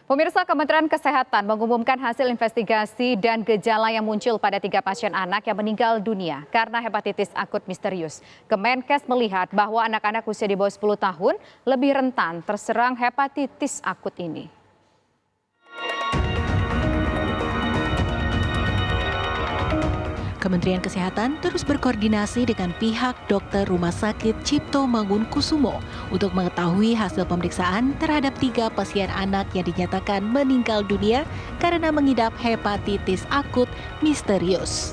Pemirsa, Kementerian Kesehatan mengumumkan hasil investigasi dan gejala yang muncul pada 3 pasien anak yang meninggal dunia karena hepatitis akut misterius. Kemenkes melihat bahwa anak-anak usia di bawah 10 tahun lebih rentan terserang hepatitis akut ini. Kementerian Kesehatan terus berkoordinasi dengan pihak dokter Rumah Sakit Cipto Mangunkusumo untuk mengetahui hasil pemeriksaan terhadap 3 pasien anak yang dinyatakan meninggal dunia karena mengidap hepatitis akut misterius.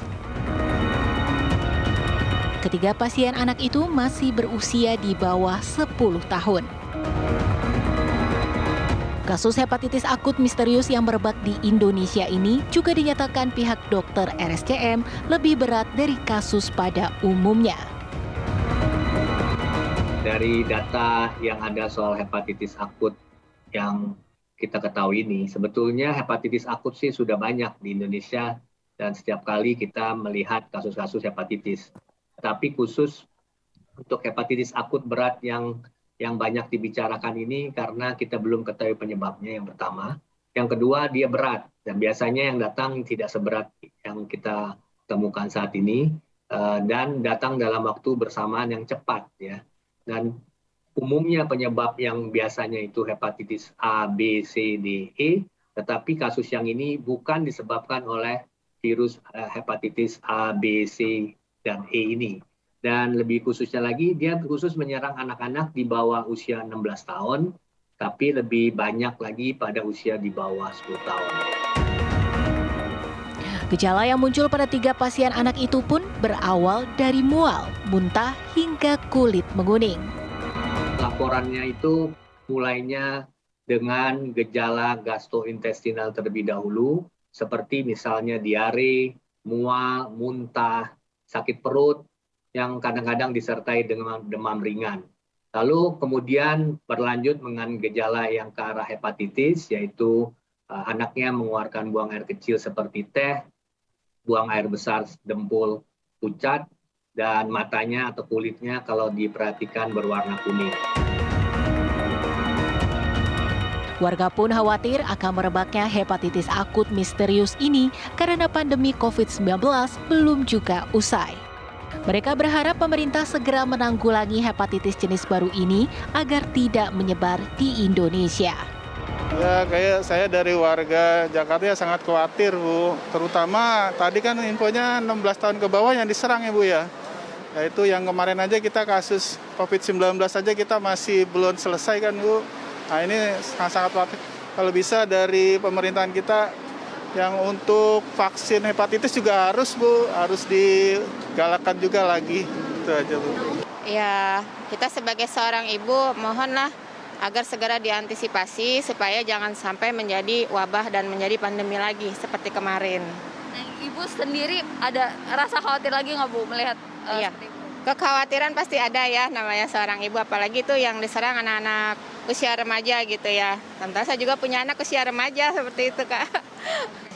Ketiga pasien anak itu masih berusia di bawah 10 tahun. Kasus hepatitis akut misterius yang merebak di Indonesia ini juga dinyatakan pihak dokter RSCM lebih berat dari kasus pada umumnya. Dari data yang ada soal hepatitis akut yang kita ketahui ini, sebetulnya hepatitis akut sih sudah banyak di Indonesia dan setiap kali kita melihat kasus-kasus hepatitis. Tapi khusus untuk hepatitis akut berat yang banyak dibicarakan ini karena kita belum ketahui penyebabnya yang pertama. Yang kedua, dia berat dan biasanya yang datang tidak seberat yang kita temukan saat ini dan datang dalam waktu bersamaan yang cepat ya. Dan umumnya penyebab yang biasanya itu hepatitis A, B, C, D, E, tetapi kasus yang ini bukan disebabkan oleh virus hepatitis A, B, C, dan E ini. Dan lebih khususnya lagi, dia khusus menyerang anak-anak di bawah usia 16 tahun, tapi lebih banyak lagi pada usia di bawah 10 tahun. Gejala yang muncul pada 3 pasien anak itu pun berawal dari mual, muntah, hingga kulit menguning. Laporannya itu mulainya dengan gejala gastrointestinal terlebih dahulu, seperti misalnya diare, mual, muntah, sakit perut, yang kadang-kadang disertai dengan demam ringan. Lalu kemudian berlanjut dengan gejala yang ke arah hepatitis, yaitu anaknya mengeluarkan buang air kecil seperti teh, buang air besar dempul pucat, dan matanya atau kulitnya kalau diperhatikan berwarna kuning. Warga pun khawatir akan merebaknya hepatitis akut misterius ini karena pandemi COVID-19 belum juga usai. Mereka berharap pemerintah segera menanggulangi hepatitis jenis baru ini agar tidak menyebar di Indonesia. Ya, kayak saya dari warga Jakarta ya sangat khawatir, Bu. Terutama tadi kan infonya 16 tahun ke bawah yang diserang ya, Bu ya. Yaitu yang kemarin aja kita kasus COVID-19 aja kita masih belum selesai kan, Bu. Nah, ini sangat khawatir. Kalau bisa dari pemerintahan kita yang untuk vaksin hepatitis juga harus, Bu, harus digalakkan juga lagi. Itu aja, Bu. Ya, kita sebagai seorang ibu mohonlah agar segera diantisipasi supaya jangan sampai menjadi wabah dan menjadi pandemi lagi seperti kemarin. Nah, Ibu sendiri ada rasa khawatir lagi nggak, Bu, melihat Iya. seperti itu? Kekhawatiran pasti ada ya, namanya seorang ibu, apalagi tuh yang diserang anak-anak usia remaja gitu ya. Tentu saya juga punya anak usia remaja seperti itu, Kak.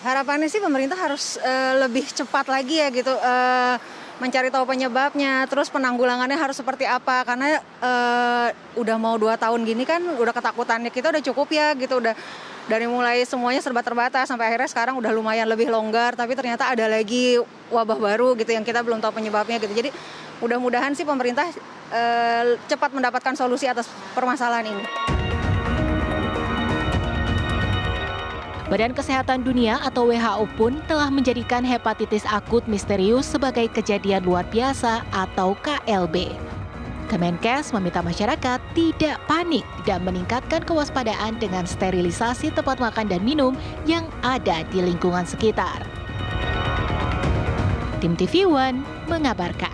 Harapannya sih pemerintah harus lebih cepat lagi ya gitu, mencari tahu penyebabnya, terus penanggulangannya harus seperti apa, karena udah mau 2 tahun gini kan udah ketakutannya kita udah cukup ya gitu, udah dari mulai semuanya serba terbatas sampai akhirnya sekarang udah lumayan lebih longgar, tapi ternyata ada lagi wabah baru gitu yang kita belum tahu penyebabnya gitu. Jadi mudah-mudahan sih pemerintah cepat mendapatkan solusi atas permasalahan ini. Badan Kesehatan Dunia atau WHO pun telah menjadikan hepatitis akut misterius sebagai kejadian luar biasa atau KLB. Kemenkes meminta masyarakat tidak panik dan meningkatkan kewaspadaan dengan sterilisasi tempat makan dan minum yang ada di lingkungan sekitar. Tim TV One mengabarkan.